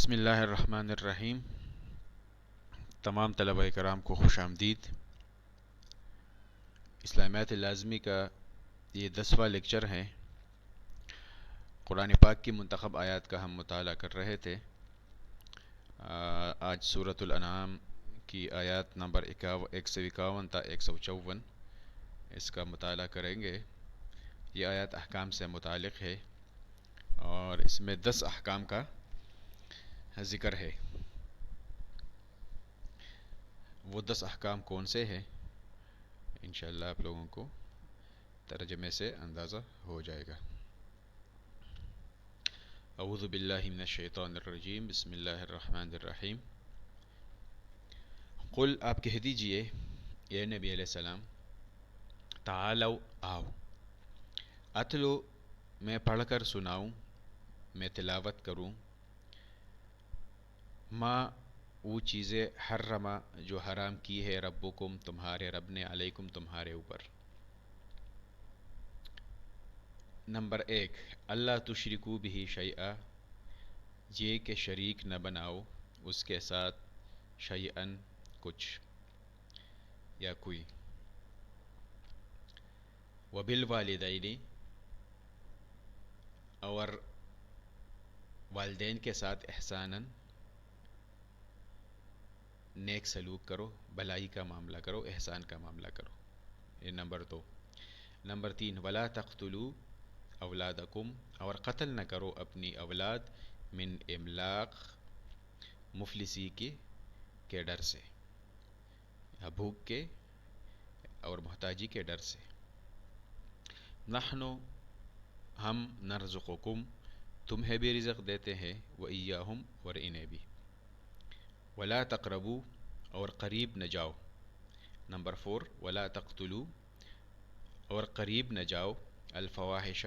بسم اللہ الرحمن الرحیم۔ تمام طلبہ کرام کو خوش آمدید۔ اسلامیات لازمی کا یہ 10واں لیکچر ہے۔ قرآن پاک کی منتخب آیات کا ہم مطالعہ کر رہے تھے۔ آج سورۃ الانعام کی آیات نمبر 151 تا 154 اس کا مطالعہ کریں گے۔ یہ آیات احکام سے متعلق ہے اور اس میں 10 احکام کا ذکر ہے۔ وہ 10 احکام کون سے ہیں انشاءاللہ آپ لوگوں کو ترجمے سے اندازہ ہو جائے گا۔ اعوذ باللہ من الشیطان الرجیم، بسم اللہ الرحمن الرحیم۔ قل آپ کہہ دیجئے اے نبی علیہ السلام، تعالو آؤ، اتلو میں پڑھ کر سناؤں، میں تلاوت کروں، ما وہ چیزیں حرمہ جو حرام کی ہے ربکم تمہارے رب نے، علیکم تمہارے اوپر۔ نمبر 1، اللہ تشرکو بہ شیئا، یہ کہ شریک نہ بناؤ اس کے ساتھ، شیئن کچھ یا کوئی۔ وبالوالدین، اور والدین کے ساتھ احساناً نیک سلوک کرو، بھلائی کا معاملہ کرو، احسان کا معاملہ کرو۔ یہ نمبر 2۔ نمبر 3، ولا تقتلوا اولادکم، اور قتل نہ کرو اپنی اولاد، من املاق، مفلسی کے ڈر سے، یا بھوک کے اور محتاجی کے ڈر سے۔ نحن، ہم، نرزقکم، تمہیں بھی رزق دیتے ہیں، وإیاہم، اور انہیں بھی۔ ولا تقربوا، اور قریب نہ جاؤ۔ نمبر 4، ولا تقتلوا، اور قریب نہ جاؤ، الفواحش،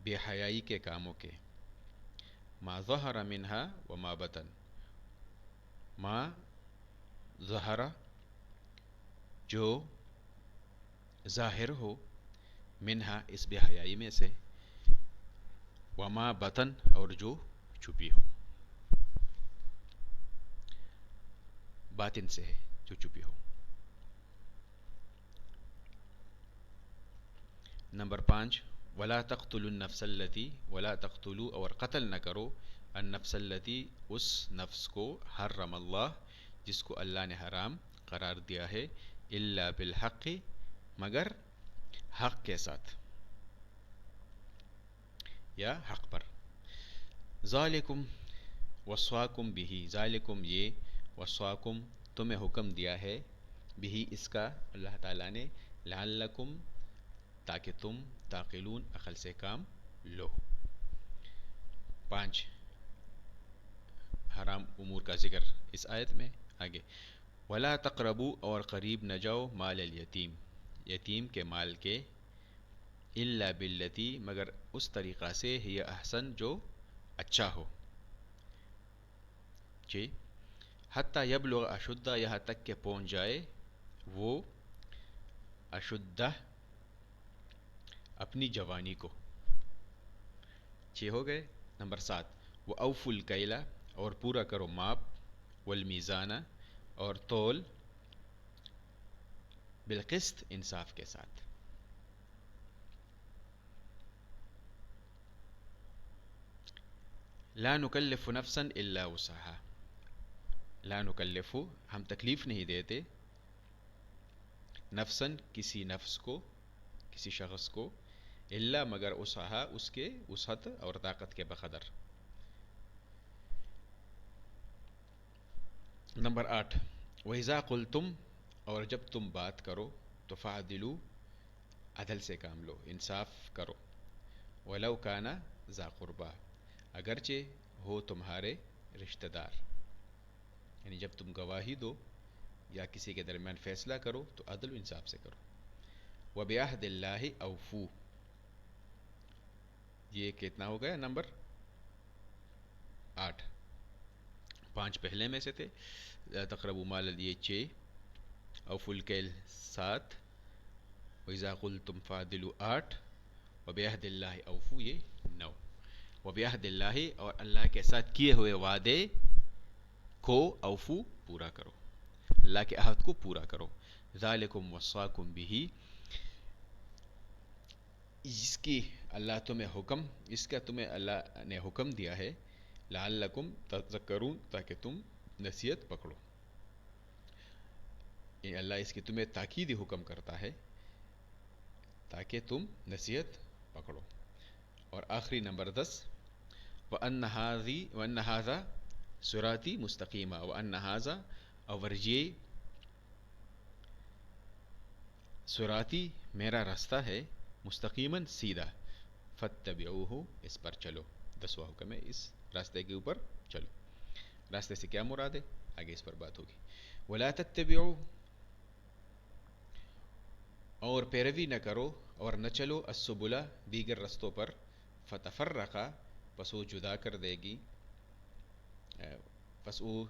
بے حیائی کے کاموں کے، ما ظہر منہا وما بطن، ما ظہر جو ظاہر ہو، منہا اس بے حیائی میں سے، وما بطن اور جو چھپی ہو، باطن سے ہے جو چھپی ہو۔ نمبر 5، ولا تقتلوا النفس التی، ولا تقتلوا، اور قتل نہ کرو، النفس التی، اس نفس کو، حرم اللہ، جس کو اللہ نے حرام قرار دیا ہے، الا بالحق، مگر حق کے ساتھ یا حق پر۔ ذالکم وصاکم بہ، ذالکم یہ، وصاکم تمہیں حکم دیا ہے، بہ اس کا، اللہ تعالیٰ نے، لعلکم تاکہ تم، تعقلون عقل سے کام لو۔ 5 حرام امور کا ذکر اس آیت میں۔ آگے، ولا تقربوا، اور قریب نہ جاؤ، مال الیتیم، یتیم کے مال کے، الا باللتی، مگر اس طریقہ سے، ہی احسن جو اچھا ہو، جی، حتی یبلغ اشدہ، یہاں تک کہ پہنچ جائے وہ، اشدہ اپنی جوانی کو۔ 6 ہو گئے۔ نمبر 7، وأوفوا الکیل، اور پورا کرو ماپ، والمیزان، اور تول، بالقسط، انصاف کے ساتھ۔ لا نکلف نفسا الا وسعها، لا نکلف، ہم تکلیف نہیں دیتے، نفسا کسی نفس کو، کسی شخص کو، الا مگر وسعها، اس کے وسعت اور طاقت کے بقدر۔ نمبر 8، وَإِذَا قُلْتُمْ، اور جب تم بات کرو، تو فَعْدِلُوا، عدل سے کام لو، انصاف کرو، وَلَوْ كَانَ ذَا قُرْبَى، اگرچہ ہو تمہارے رشتہ دار، یعنی جب تم گواہی دو یا کسی کے درمیان فیصلہ کرو تو عدل و انصاف سے کرو۔ وَبِعَهْدِ اللَّهِ أَوْفُوا، یہ کتنا ہو گیا؟ نمبر 8، 5 پہلے میں سے تھے، تقربوا مال یہ 6، اوفوا الکیل 7، وَإِذَا قُلْتُمْ فَعْدِلُوا 8، وَبِعَهْدِ اللَّهِ أَوْفُوا یہ 9۔ وبعہد اللہ، اور اللہ کے ساتھ کیے ہوئے وعدے کو اوفو پورا کرو، اللہ کے عہد کو پورا کرو. ذالکم وصاکم بہ، اس کی اللہ تمہیں حکم، اس کا تمہیں اللہ نے حکم دیا ہے، لعلکم تذکرون، تاکہ تم نصیحت پکڑو. یہ اللہ اس کی تمہیں تاکیدی حکم کرتا ہے تاکہ تم نصیحت پکڑو. اور آخری نمبر 10، وَأَنَّ هَذَا صِرَاطِي مُسْتَقِيمًا، وَأَنَّ هَذَا، اور یہ صراطی میرا راستہ ہے، مستقیماً سیدھا، فاتبعوہ، اس پر چلو. 10واں حکم ہے اس راستے کے اوپر چلو. راستے سے کیا مراد ہے آگے اس پر بات ہوگی. وَلَا تَتَّبِعُوا، اور پیروی نہ کرو اور نہ چلو، السبل، دیگر رستوں پر، فتفرق، پس وہ جدا کر دے گی، پس وہ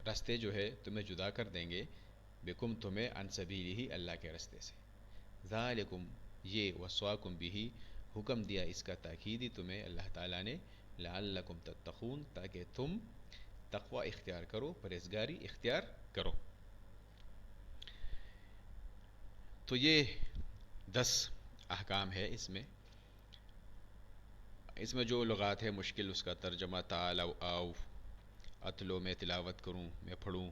راستے جو ہے تمہیں جدا کر دیں گے، بکم تمہیں، عن سبیلہ، اللہ کے راستے سے. ذالکم، یہ، وصاکم بہ، حکم دیا اس کا تاکیدی تمہیں اللہ تعالیٰ نے، لعلکم تتقون، تاکہ تم تقوی اختیار کرو، پرہیزگاری اختیار کرو. تو یہ 10 احکام ہے. اس میں جو لغات ہے مشکل، اس کا ترجمہ تعالوا، آؤ، اتلو، میں تلاوت کروں، میں پڑھوں،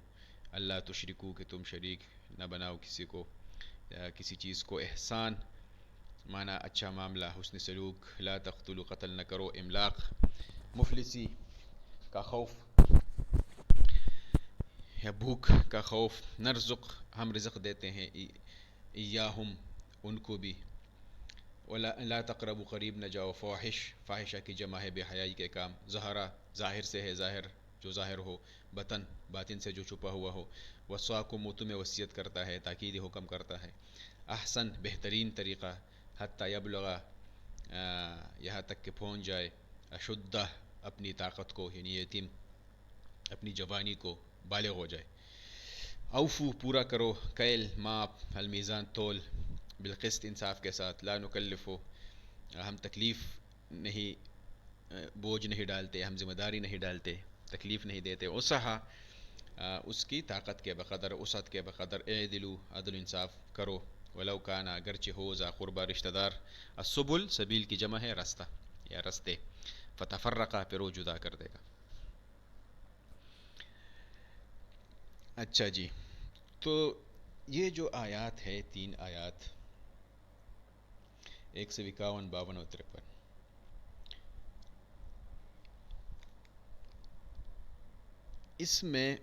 اللہ تشرکو، کہ تم شریک نہ بناؤ کسی کو، کسی چیز کو، احسان معنی اچھا معاملہ، حسن سلوک، لا تقتلوا، قتل نہ کرو، املاق مفلسی کا خوف یا بھوک کا خوف، نرزق، ہم رزق دیتے ہیں، ایاہم، ان کو بھی، ولا لا تقربوا، قریب نہ جاؤ، فواحش، فاحشہ کی جمع ہے بے حیائی کے کام، ظہرا، ظاہر سے ہے، ظاہر جو ظاہر ہو، بطن، باطن سے جو چھپا ہوا ہو، وصاکم، وہ تمہیں وصیت کرتا ہے، تاکید حکم کرتا ہے، احسن، بہترین طریقہ، حتی یبلغ، یہاں تک کہ پہنچ جائے، اشدہ، اپنی طاقت کو، یعنی یتیم اپنی جوانی کو بالغ ہو جائے. اوفو، پورا کرو، کیل، ماپ، المیزان، تول، بالقسط، انصاف کے ساتھ، لا نکلفو، ہم تکلیف نہیں، بوجھ نہیں ڈالتے، ہم ذمہ داری نہیں ڈالتے، تکلیف نہیں دیتے، وسعہ، اس کی طاقت کے بقدر، وسعت کے بقدر، اعدلو، عدل انصاف کرو، ولو کان، اگرچہ ہو، ذا قربا، رشتہ دار، السبل، سبیل کی جمع ہے راستہ یا رستے، فتفرقہ، پھر وہ جدا کر دے گا. اچھا جی، تو یہ جو آیات ہے، 3 آیات، 151، 52 اور 53، اس میں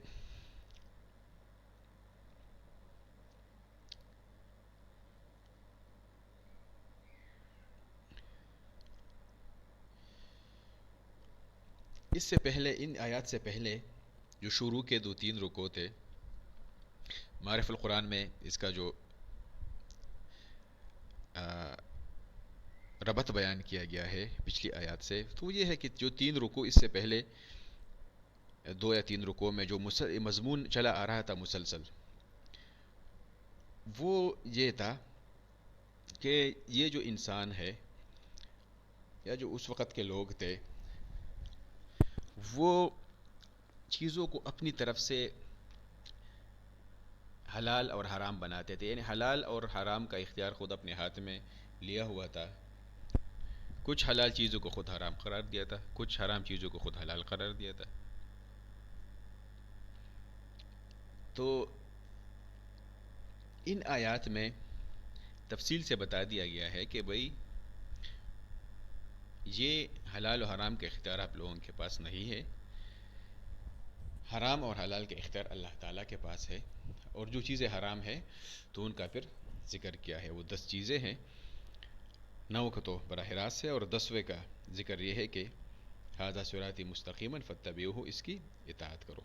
اس سے پہلے، ان آیات سے پہلے جو شروع کے 2-3 رکوع تھے، معرف القرآن میں اس کا جو ربط بیان کیا گیا ہے پچھلی آیات سے، تو یہ ہے کہ جو 3 رکوع اس سے پہلے 2 یا 3 رکوع میں جو مضمون چلا آ رہا تھا مسلسل، وہ یہ تھا کہ یہ جو انسان ہے یا جو اس وقت کے لوگ تھے، وہ چیزوں کو اپنی طرف سے حلال اور حرام بناتے تھے، یعنی حلال اور حرام کا اختیار خود اپنے ہاتھ میں لیا ہوا تھا. کچھ حلال چیزوں کو خود حرام قرار دیا تھا، کچھ حرام چیزوں کو خود حلال قرار دیا تھا. تو ان آیات میں تفصیل سے بتا دیا گیا ہے کہ بھئی یہ حلال و حرام کا اختیار آپ لوگوں کے پاس نہیں ہے، حرام اور حلال کے اختیار اللہ تعالیٰ کے پاس ہے. اور جو چیزیں حرام ہیں تو ان کا پھر ذکر کیا ہے، وہ 10 چیزیں ہیں، 9 کا تو براہ راست ہے، اور 10ویں کا ذکر یہ ہے کہ ھذا صراطی مستقیما فاتبعوہ، اس کی اطاعت کرو.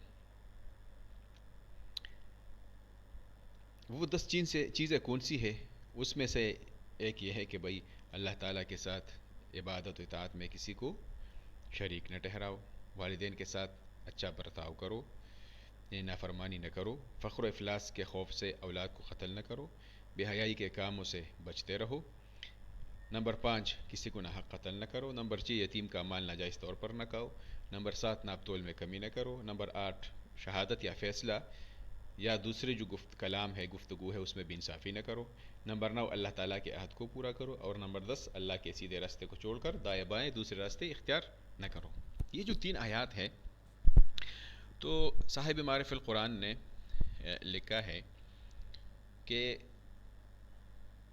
وہ 10 چیزیں کون سی ہے؟ اس میں سے ایک یہ ہے کہ بھئی اللہ تعالیٰ کے ساتھ عبادت و اطاعت میں کسی کو شریک نہ ٹھہراؤ، والدین کے ساتھ اچھا برتاؤ کرو، نافرمانی نہ کرو، فخر و افلاس کے خوف سے اولاد کو قتل نہ کرو، بے حیائی کے کاموں سے بچتے رہو، نمبر 5 کسی کو ناحق قتل نہ کرو. نمبر 6 یتیم کا مال ناجائز طور پر نہ کھاؤ. نمبر 7 ناپ تول میں کمی نہ کرو. نمبر 8 شہادت یا فیصلہ یا دوسرے جو کلام ہے گفتگو ہے اس میں بے انصافی نہ کرو. نمبر 9 اللہ تعالیٰ کے عہد کو پورا کرو. اور نمبر 10 اللہ کے سیدھے راستے کو چھوڑ کر دائیں بائیں دوسرے راستے اختیار نہ کرو. یہ جو 3 آیات ہیں تو صاحب معارف القرآن نے لکھا ہے کہ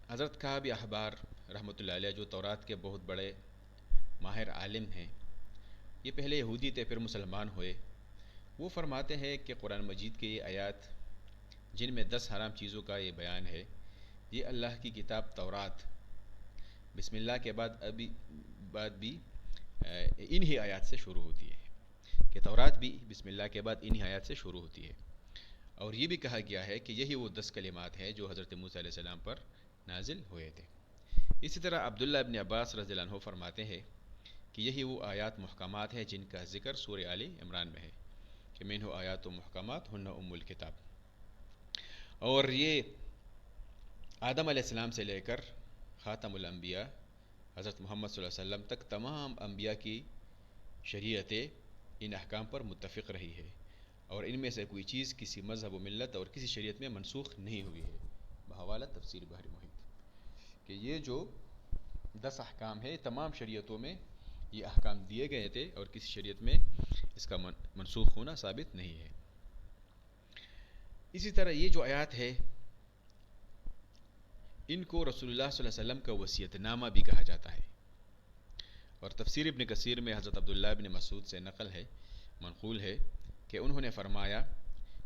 حضرت کعب احبار رحمۃ اللہ علیہ جو تورات کے بہت بڑے ماہر عالم ہیں، یہ پہلے یہودی تھے پھر مسلمان ہوئے. وہ فرماتے ہیں کہ قرآن مجید کے یہ آیات جن میں 10 حرام چیزوں کا یہ بیان ہے، یہ اللہ کی کتاب تورات بسم اللہ کے بعد بھی انہی آیات سے شروع ہوتی ہے، کہ تورات بھی بسم اللہ کے بعد انہی آیات سے شروع ہوتی ہے. اور یہ بھی کہا گیا ہے کہ یہی وہ 10 کلمات ہیں جو حضرت موسیٰ علیہ السلام پر نازل ہوئے تھے. اسی طرح عبداللہ ابن عباس رضی اللہ عنہ فرماتے ہیں کہ یہی وہ آیات محکمات ہیں جن کا ذکر سورہ آل عمران میں ہے کہ منہ آیات و محکمات ہن ام الکتاب. اور یہ آدم علیہ السلام سے لے کر خاتم الانبیاء حضرت محمد صلی اللہ علیہ وسلم تک تمام انبیاء کی شریعتیں ان احکام پر متفق رہی ہے، اور ان میں سے کوئی چیز کسی مذہب و ملت اور کسی شریعت میں منسوخ نہیں ہوئی ہے. بحوالہ تفسیر بحر محیط کہ یہ جو 10 احکام ہے تمام شریعتوں میں یہ احکام دیے گئے تھے اور کسی شریعت میں اس کا منسوخ ہونا ثابت نہیں ہے. اسی طرح یہ جو آیات ہے ان کو رسول اللہ صلی اللہ علیہ وسلم کا وصیت نامہ بھی کہا جاتا ہے. اور تفسیر ابن کثیر میں حضرت عبداللہ ابن مسعود سے نقل ہے، منقول ہے کہ انہوں نے فرمایا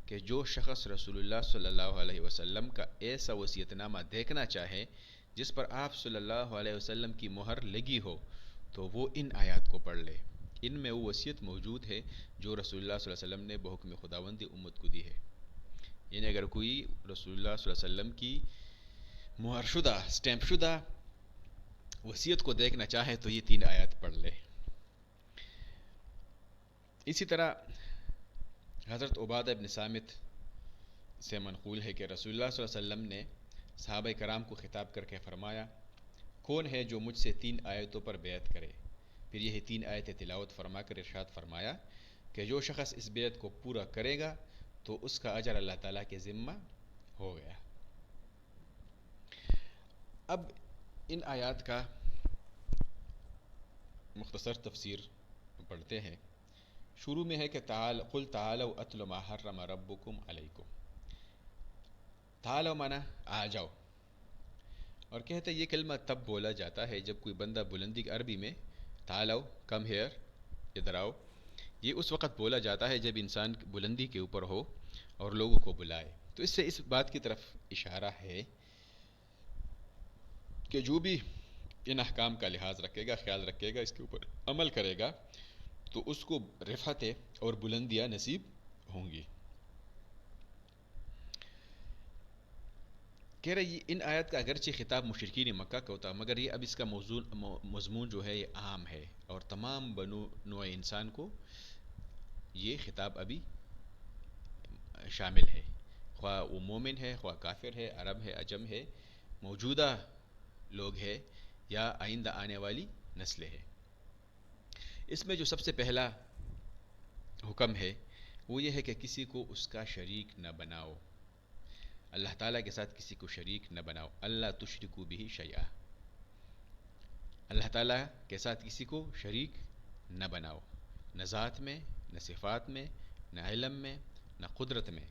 کہ جو شخص رسول اللہ صلی اللہ علیہ وسلم کا ایسا وصیت نامہ دیکھنا چاہے جس پر آپ صلی اللہ علیہ وسلم کی مہر لگی ہو تو وہ ان آیات کو پڑھ لے. ان میں وہ وصیت موجود ہے جو رسول اللہ صلی اللہ علیہ وسلم نے بحکم خداوندی امت کو دی ہے. یعنی اگر کوئی رسول اللہ صلی اللہ علیہ وسلم کی مہر شدہ سٹیمپ شدہ وصیت کو دیکھنا چاہے تو یہ 3 آیات پڑھ لے. اسی طرح حضرت عبادہ ابن صامت سے منقول ہے کہ رسول اللہ صلی اللہ علیہ وسلم نے صحابہ کرام کو خطاب کر کے فرمایا کون ہے جو مجھ سے 3 آیتوں پر بیعت کرے. پھر یہی 3 آیتیں تلاوت فرما کر ارشاد فرمایا کہ جو شخص اس بیعت کو پورا کرے گا تو اس کا اجر اللہ تعالیٰ کے ذمہ ہو گیا. اب ان آیات کا مختصر تفسیر پڑھتے ہیں. شروع میں ہے کہ قل تعالوا اتل ما حرم ربکم علیکم. تعالوا مانا آ جاؤ، اور کہتے ہیں یہ کلمہ تب بولا جاتا ہے جب کوئی بندہ بلندی عربی میں تعالوا کم ہیئر ادھر آؤ، یہ اس وقت بولا جاتا ہے جب انسان بلندی کے اوپر ہو اور لوگوں کو بلائے. تو اس سے اس بات کی طرف اشارہ ہے کہ جو بھی ان احکام کا لحاظ رکھے گا، خیال رکھے گا، اس کے اوپر عمل کرے گا تو اس کو رفعتیں اور بلندیاں نصیب ہوں گی. کہہ رہے ان آیات کا اگرچہ خطاب مشرکین مکہ کا ہوتا مگر یہ اب اس کا مضمون جو ہے یہ عام ہے اور تمام بنو نوع انسان کو یہ خطاب ابھی شامل ہے، خواہ وہ مومن ہے، خواہ کافر ہے، عرب ہے، عجم ہے، موجودہ لوگ ہے یا آئندہ آنے والی نسلیں ہے. اس میں جو سب سے پہلا حکم ہے وہ یہ ہے کہ کسی کو اس کا شریک نہ بناؤ. اللہ تعالیٰ کے ساتھ کسی کو شریک نہ بناؤ. اللہ تشرکوا بہ شیئا، اللہ تعالیٰ کے ساتھ کسی کو شریک نہ بناؤ، نہ ذات میں، نہ صفات میں، نہ علم میں، نہ قدرت میں.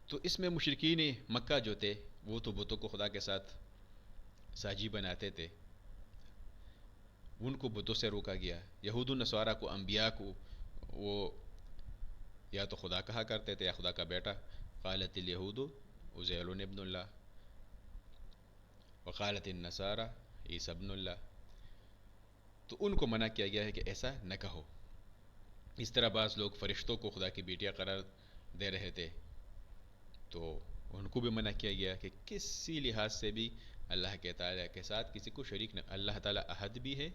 تو اس میں مشرکین مکہ جو تھے وہ تو بتوں کو خدا کے ساتھ ساجی بناتے تھے، ان کو بتوں سے روکا گیا. یہود و نصارہ کو، انبیاء کو وہ یا تو خدا کہا کرتے تھے یا خدا کا بیٹا. قالت الیہود عزیر ابن اللہ وقالت النصارى عیسی ابن اللہ. تو ان کو منع کیا گیا ہے کہ ایسا نہ کہو. اس طرح بعض لوگ فرشتوں کو خدا کی بیٹیاں قرار دے رہے تھے تو ان کو بھی منع کیا گیا کہ کسی لحاظ سے بھی اللہ کے تعالیٰ کے ساتھ کسی کو شریک نہ. اللہ تعالیٰ احد بھی ہے،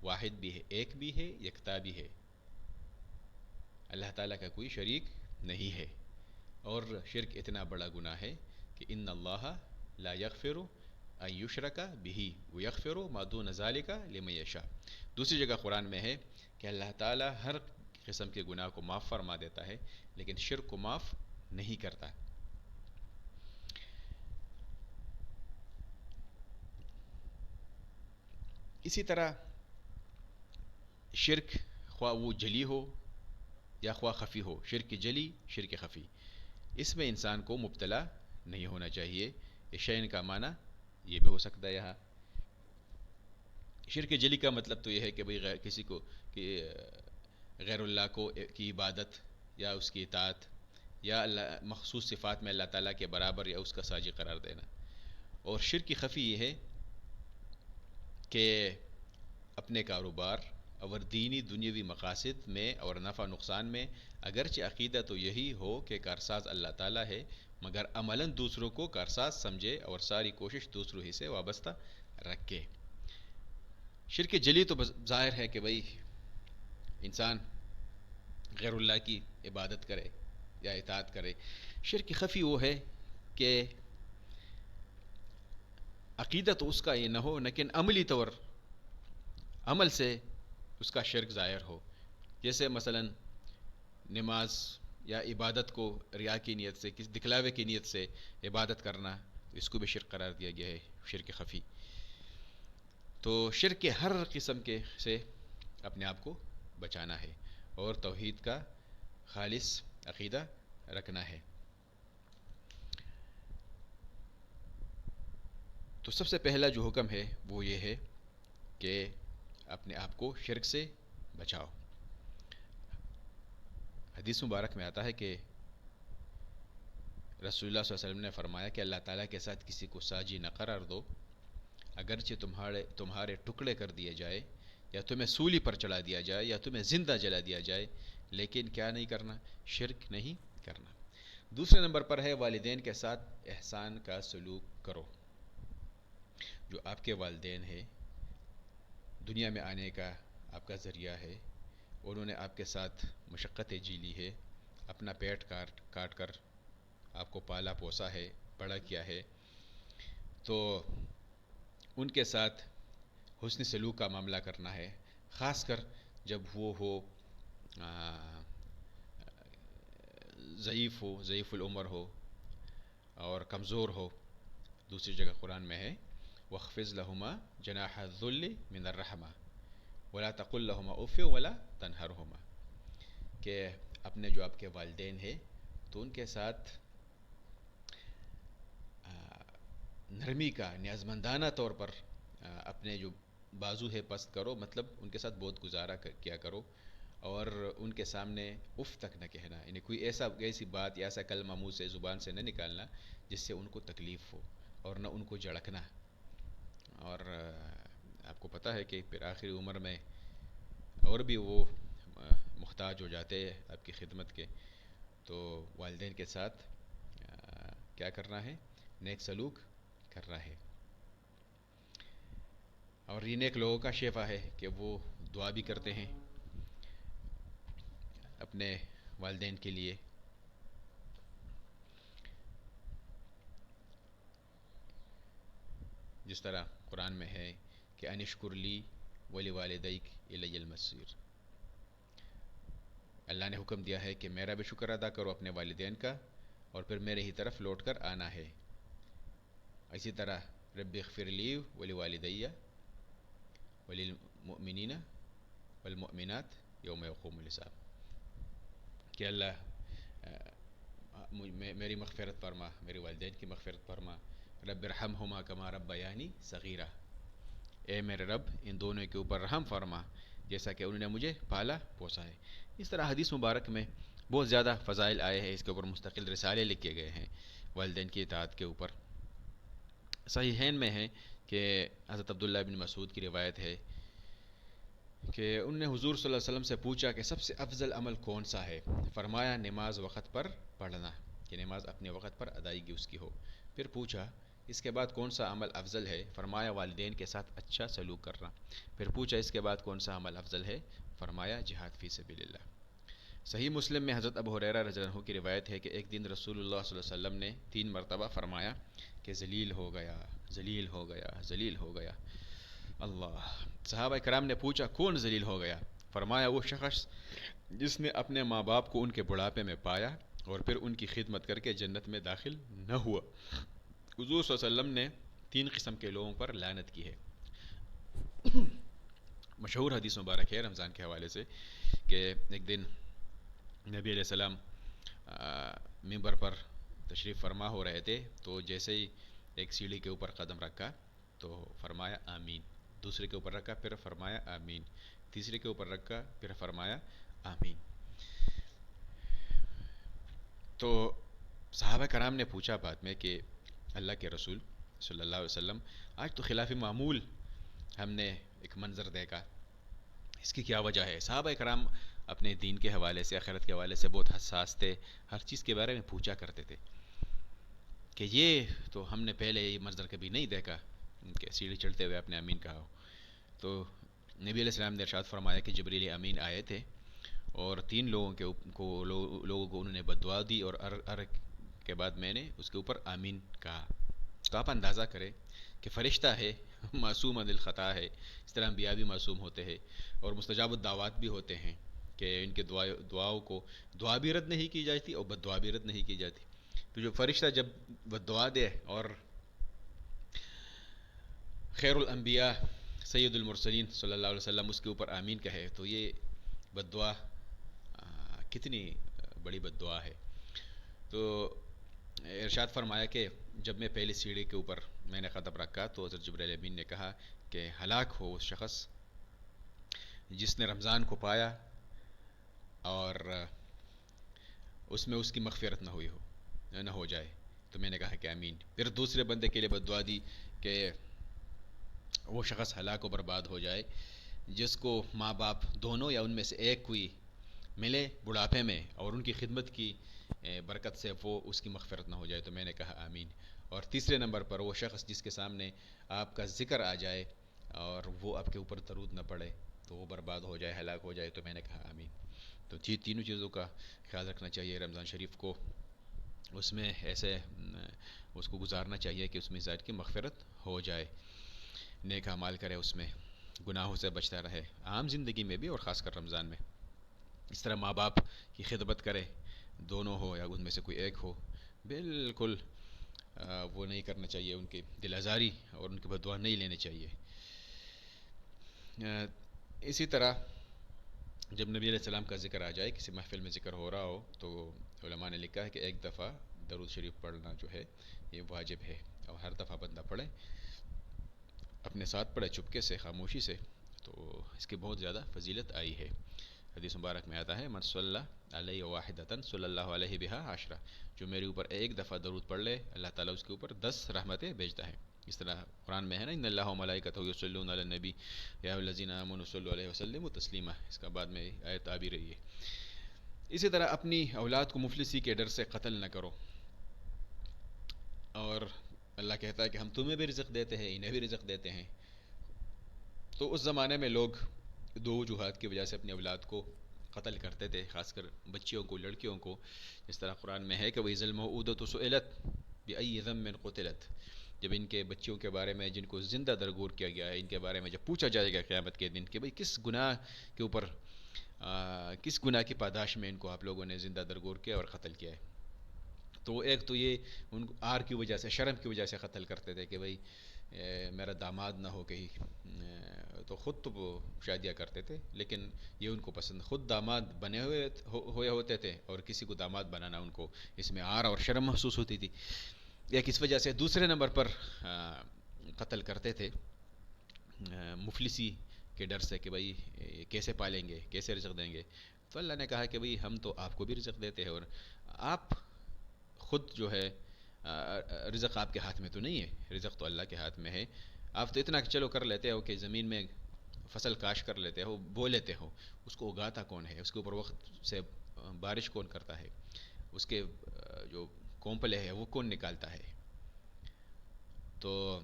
واحد بھی ہے، ایک بھی ہے، یکتا بھی ہے. اللہ تعالیٰ کا کوئی شریک نہیں ہے. اور شرک اتنا بڑا گناہ ہے کہ ان اللہ لا یغفر ان یشرک بہ ویغفر ما دون ذلک لمن یشاء. دوسری جگہ قرآن میں ہے کہ اللہ تعالیٰ ہر قسم کے گناہ کو معاف فرما دیتا ہے لیکن شرک کو معاف نہیں کرتا. اسی طرح شرک خواہ وہ جلی ہو یا خواہ خفی ہو، شرک جلی شرک خفی، اس میں انسان کو مبتلا نہیں ہونا چاہیے. شین کا معنی یہ بھی ہو سکتا ہے یہاں. شرک جلی کا مطلب تو یہ ہے کہ بھئی کسی کو کہ غیر اللہ کو کی عبادت یا اس کی اطاعت یا اللہ مخصوص صفات میں اللہ تعالیٰ کے برابر یا اس کا ساجی قرار دینا. اور شرک خفی یہ ہے کہ اپنے کاروبار اور دینی دنیاوی مقاصد میں اور نفع نقصان میں اگرچہ عقیدہ تو یہی ہو کہ کارساز اللہ تعالیٰ ہے، مگر عملاً دوسروں کو کارساز سمجھے اور ساری کوشش دوسروں ہی سے وابستہ رکھے. شرک جلی تو ظاہر ہے کہ بھئی انسان غیر اللہ کی عبادت کرے یا اطاعت کرے. شرک خفی وہ ہے کہ عقیدہ تو اس کا یہ نہ ہو لیکن عملی طور عمل سے اس کا شرک ظاہر ہو. جیسے مثلا نماز یا عبادت کو ریا کی نیت سے، کسی دکھلاوے کی نیت سے عبادت کرنا، اس کو بھی شرک قرار دیا گیا ہے، شرک خفی. تو شرک کے ہر قسم کے سے اپنے آپ کو بچانا ہے اور توحید کا خالص عقیدہ رکھنا ہے. تو سب سے پہلا جو حکم ہے وہ یہ ہے کہ اپنے آپ کو شرک سے بچاؤ. حدیث مبارک میں آتا ہے کہ رسول اللہ صلی اللہ علیہ وسلم نے فرمایا کہ اللہ تعالیٰ کے ساتھ کسی کو ساجی نہ قرار دو، اگرچہ تمہارے ٹکڑے کر دیے جائے یا تمہیں سولی پر چڑھا دیا جائے یا تمہیں زندہ جلا دیا جائے، لیکن کیا نہیں کرنا؟ شرک نہیں کرنا. دوسرے نمبر پر ہے والدین کے ساتھ احسان کا سلوک کرو. جو آپ کے والدین ہیں، دنیا میں آنے کا آپ کا ذریعہ ہے، انہوں نے آپ کے ساتھ مشقتیں جی لی ہے، اپنا پیٹ کاٹ کر آپ کو پالا پوسا ہے، بڑا کیا ہے، تو ان کے ساتھ حسن سلوک کا معاملہ کرنا ہے. خاص کر جب وہ ہو ضعیف العمر ہو اور کمزور ہو. دوسری جگہ قرآن میں ہے وَاخْفِضْ لَهُمَا جَنَاحَ الذُّلِّ مِنَ الرَّحْمَةِ وَلَا تَقُلْ لَهُمَا أُفٍّ وَلَا تَنْهَرْهُمَا، کہ اپنے جو آپ کے والدین ہیں تو ان کے ساتھ نرمی کا، نیازمندانہ طور پر اپنے جو بازو ہے پست کرو، مطلب ان کے ساتھ بہت گزارا کیا کرو اور ان کے سامنے اف تک نہ کہنا، یعنی کوئی ایسی بات یا ایسا کلمہ منہ سے زبان سے نہ نکالنا جس سے ان کو تکلیف ہو اور نہ ان کو جھڑکنا. اور آپ کو پتہ ہے کہ پھر آخری عمر میں اور بھی وہ محتاج ہو جاتے ہیں آپ کی خدمت کے. تو والدین کے ساتھ کیا کرنا ہے؟ نیک سلوک کرنا ہے. اور یہ نیک لوگوں کا شیوا ہے کہ وہ دعا بھی کرتے ہیں اپنے والدین کے لیے. جس طرح قرآن میں ہے کہ انشکر لی ولی والدیک الی المصیر، اللہ نے حکم دیا ہے کہ میرا بھی شکر ادا کرو اپنے والدین کا اور پھر میرے ہی طرف لوٹ کر آنا ہے. اسی طرح رب اغفر لی ولی والدی وللمؤمنین والمؤمنات یوم یقوم الحساب، کہ اللہ میری مغفرت فرما، میرے والدین کی مغفرت فرما. رب ارحمہما کما ربیانی صغیرہ، اے میرے رب ان دونوں کے اوپر رحم فرما جیسا کہ انہوں نے مجھے پالا پوسا ہے. اس طرح حدیث مبارک میں بہت زیادہ فضائل آئے ہیں، اس کے اوپر مستقل رسالے لکھے گئے ہیں والدین کی اطاعت کے اوپر. صحیحین میں ہے کہ حضرت عبداللہ بن مسعود کی روایت ہے کہ انہوں نے حضور صلی اللہ علیہ وسلم سے پوچھا کہ سب سے افضل عمل کون سا ہے؟ فرمایا نماز وقت پر پڑھنا، کہ نماز اپنے وقت پر ادائیگی اس کی ہو. پھر پوچھا اس کے بعد کون سا عمل افضل ہے؟ فرمایا والدین کے ساتھ اچھا سلوک کرنا. پھر پوچھا اس کے بعد کون سا عمل افضل ہے؟ فرمایا جہاد فی سبیل اللہ. صحیح مسلم میں حضرت ابو ہریرہ رضی اللہ عنہ کی روایت ہے کہ ایک دن رسول اللہ صلی اللہ علیہ وسلم نے 3 مرتبہ فرمایا کہ ذلیل ہو گیا، ذلیل ہو گیا، ذلیل ہو گیا۔ اللہ! صحابہ کرام نے پوچھا کون ذلیل ہو گیا؟ فرمایا وہ شخص جس نے اپنے ماں باپ کو ان کے بڑھاپے میں پایا اور پھر ان کی خدمت کر کے جنت میں داخل نہ ہوا۔ حضور صلی اللہ علیہ وسلم نے 3 قسم کے لوگوں پر لعنت کی ہے۔ مشہور حدیث مبارک ہے رمضان کے حوالے سے کہ ایک دن نبی علیہ السلام ممبر پر تشریف فرما ہو رہے تھے، تو جیسے ہی ایک سیڑھی کے اوپر قدم رکھا تو فرمایا آمین، دوسرے کے اوپر رکھا پھر فرمایا آمین، تیسرے کے اوپر رکھا پھر فرمایا آمین۔ تو صحابہ کرام نے پوچھا بعد میں کہ اللہ کے رسول صلی اللہ علیہ وسلم، آج تو خلاف معمول ہم نے ایک منظر دیکھا، اس کی کیا وجہ ہے؟ صحابہ کرام اپنے دین کے حوالے سے، آخرت کے حوالے سے بہت حساس تھے، ہر چیز کے بارے میں پوچھا کرتے تھے کہ یہ تو ہم نے پہلے یہ منظر کبھی نہیں دیکھا کہ سیڑھی چڑھتے ہوئے اپنے امین کہا ہو۔ تو نبی علیہ السلام نے ارشاد فرمایا کہ جبریل امین آئے تھے اور 3 لوگوں کو انہوں نے بددعا دی، اور کے بعد میں نے اس کے اوپر آمین کہا۔ تو آپ اندازہ کریں کہ فرشتہ ہے، معصوم عن الخطا ہے، اس طرح انبیاء بھی معصوم ہوتے ہیں اور مستجاب الدعوات بھی ہوتے ہیں کہ ان کے دعاؤں کو دعا بھی رد نہیں کی جاتی اور بد دعا بھی رد نہیں کی جاتی۔ تو جو فرشتہ جب بد دعا دے اور خیر الانبیاء سید المرسلین صلی اللہ علیہ وسلم اس کے اوپر آمین کہے تو یہ بد دعا کتنی بڑی بد دعا ہے۔ تو ارشاد فرمایا کہ جب میں پہلی سیڑھی کے اوپر میں نے قدم رکھا تو حضرت جبرائیل امین نے کہا کہ ہلاک ہو اس شخص جس نے رمضان کو پایا اور اس میں اس کی مغفرت نہ ہو جائے۔ تو میں نے کہا کہ آمین۔ پھر دوسرے بندے کے لیے بد دعا دی کہ وہ شخص ہلاک و برباد ہو جائے جس کو ماں باپ دونوں یا ان میں سے ایک کوئی ملے بڑھاپے میں اور ان کی خدمت کی برکت سے وہ اس کی مغفرت نہ ہو جائے۔ تو میں نے کہا آمین۔ اور تیسرے نمبر پر وہ شخص جس کے سامنے آپ کا ذکر آ جائے اور وہ آپ کے اوپر درود نہ پڑے تو وہ برباد ہو جائے، ہلاک ہو جائے۔ تو میں نے کہا آمین۔ تو تینوں چیزوں کا خیال رکھنا چاہیے رمضان شریف کو، اس میں ایسے اس کو گزارنا چاہیے کہ اس میں ذات کی مغفرت ہو جائے، نیک اعمال کرے، اس میں گناہوں سے بچتا رہے، عام زندگی میں بھی اور خاص کر رمضان میں۔ اس طرح ماں باپ کی خدمت کرے، دونوں ہو یا ان میں سے کوئی ایک ہو، بالکل وہ نہیں کرنا چاہیے، ان کی دل آزاری اور ان کی بد دعا نہیں لینے چاہیے۔ اسی طرح جب نبی علیہ السلام کا ذکر آ جائے، کسی محفل میں ذکر ہو رہا ہو، تو علماء نے لکھا ہے کہ ایک دفعہ درود شریف پڑھنا جو ہے یہ واجب ہے، اور ہر دفعہ بندہ پڑھے، اپنے ساتھ پڑھے چپکے سے، خاموشی سے، تو اس کی بہت زیادہ فضیلت آئی ہے۔ حدیث مبارک میں آتا ہے من صلی علیہ واحدۃ صلی اللہ علیہ بہا عشرہ، جو میرے اوپر ایک دفعہ درود پڑھ لے اللہ تعالیٰ اس کے اوپر 10 رحمتیں بھیجتا ہے۔ اس طرح قرآن میں ہے نا ان اللہ و ملائکتہ یصلون علی النبی یا ایھا الذین آمنوا صلوا علیہ وسلموا تسلیما، اس کا بعد میں آیت آ بھی رہی ہے۔ اسی طرح اپنی اولاد کو مفلسی کے ڈر سے قتل نہ کرو، اور اللہ کہتا ہے کہ ہم تمہیں بھی رزق دیتے ہیں، انہیں بھی رزق دیتے ہیں۔ تو اس زمانے میں لوگ 2 وجوہات کی وجہ سے اپنی اولاد کو قتل کرتے تھے، خاص کر بچیوں کو، لڑکیوں کو، جس طرح قرآن میں ہے کہ وَإِذَا الْمَوْءُودَةُ سُئِلَتْ بِأَيِّ ذَنبٍ قُتِلَتْ، جب ان کے بچیوں کے بارے میں جن کو زندہ درگور کیا گیا ہے، ان کے بارے میں جب پوچھا جائے گا قیامت کے دن کہ بھئی کس گناہ کے اوپر کس گناہ کی پاداش میں ان کو آپ لوگوں نے زندہ درگور کیا اور قتل کیا ہے، تو ایک تو یہ ان کو آر کی وجہ سے، شرم کی وجہ سے قتل کرتے تھے کہ بھئی میرا داماد نہ ہو کہیں، تو خود تو وہ شادیاں کرتے تھے لیکن یہ ان کو پسند، خود داماد بنے ہوئے ہوتے تھے اور کسی کو داماد بنانا ان کو اس میں آر اور شرم محسوس ہوتی تھی، ایک اس وجہ سے۔ دوسرے نمبر پر قتل کرتے تھے مفلسی کے ڈر سے کہ بھئی کیسے پالیں گے، کیسے رزق دیں گے۔ تو اللہ نے کہا کہ بھئی ہم تو آپ کو بھی رزق دیتے ہیں، اور آپ خود جو ہے رزق آپ کے ہاتھ میں تو نہیں ہے، رزق تو اللہ کے ہاتھ میں ہے۔ آپ تو اتنا چلو کر لیتے ہو کہ زمین میں فصل کاشت کر لیتے ہو، بو لیتے ہو، اس کو اگاتا کون ہے، اس کے اوپر وقت سے بارش کون کرتا ہے، اس کے جو کونپلے ہے وہ کون نکالتا ہے، تو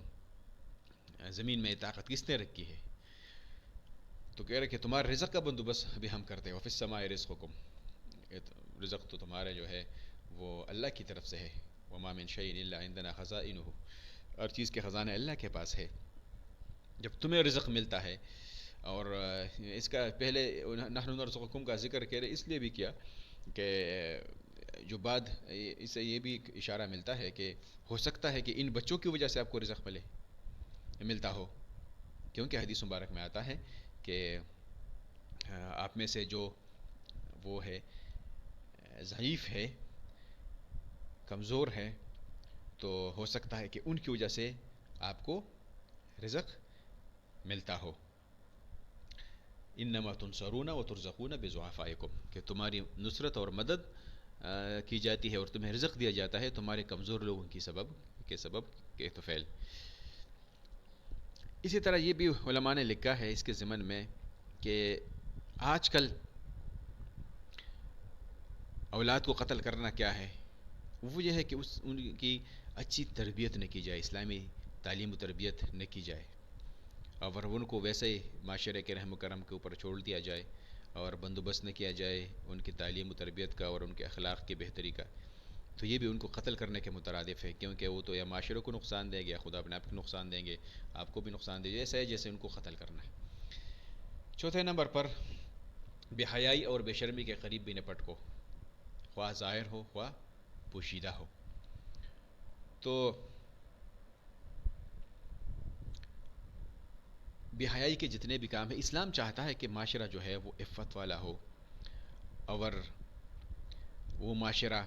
زمین میں طاقت کس نے رکھی ہے؟ تو کہہ رہے کہ تمہارے رزق کا بندوبست بھی ہم کرتے ہیں، وفی السماء رزقکم، رزق تو تمہارا جو ہے وہ اللہ کی طرف سے ہے. وما من شیء الا عندنا خزائنہ، ہر چیز کے خزانے اللہ کے پاس ہے. جب تمہیں رزق ملتا ہے، اور اس کا پہلے نحن نرزقکم کا ذکر کہہ رہے اس لیے بھی کیا کہ جو بعد اس سے یہ بھی اشارہ ملتا ہے کہ ہو سکتا ہے کہ ان بچوں کی وجہ سے آپ کو رزق ملتا ہو، کیونکہ حدیث مبارک میں آتا ہے کہ آپ میں سے جو وہ ہے ضعیف ہے، کمزور ہے، تو ہو سکتا ہے کہ ان کی وجہ سے آپ کو رزق ملتا ہو. انما تنصرون وترزقون بضعفائکم، کہ تمہاری نصرت اور مدد کی جاتی ہے اور تمہیں رزق دیا جاتا ہے تمہارے کمزور لوگوں کی سبب کے طفیل. اسی طرح یہ بھی علماء نے لکھا ہے اس کے ضمن میں کہ آج کل اولاد کو قتل کرنا کیا ہے، وہ یہ ہے کہ ان کی اچھی تربیت نہ کی جائے، اسلامی تعلیم و تربیت نہ کی جائے، اور ان کو ویسے ہی معاشرے کے رحم و کرم کے اوپر چھوڑ دیا جائے اور بندوبست نہ کیا جائے ان کی تعلیم و تربیت کا اور ان کے اخلاق کی بہتری کا، تو یہ بھی ان کو قتل کرنے کے مترادف ہے، کیونکہ وہ تو یا معاشرے کو نقصان دیں گے یا خدا اپنے آپ کو نقصان دیں گے، آپ کو بھی نقصان دے گے، ایسا ہے جیسے ان کو قتل کرنا ہے. چوتھے نمبر پر بے حیائی اور بے شرمی کے قریب بھی نہ پٹکو، خواہ ظاہر ہو خواہ پوشیدہ ہو. تو بے حیائی کے جتنے بھی کام ہیں، اسلام چاہتا ہے کہ معاشرہ جو ہے وہ عفت والا ہو، اور وہ معاشرہ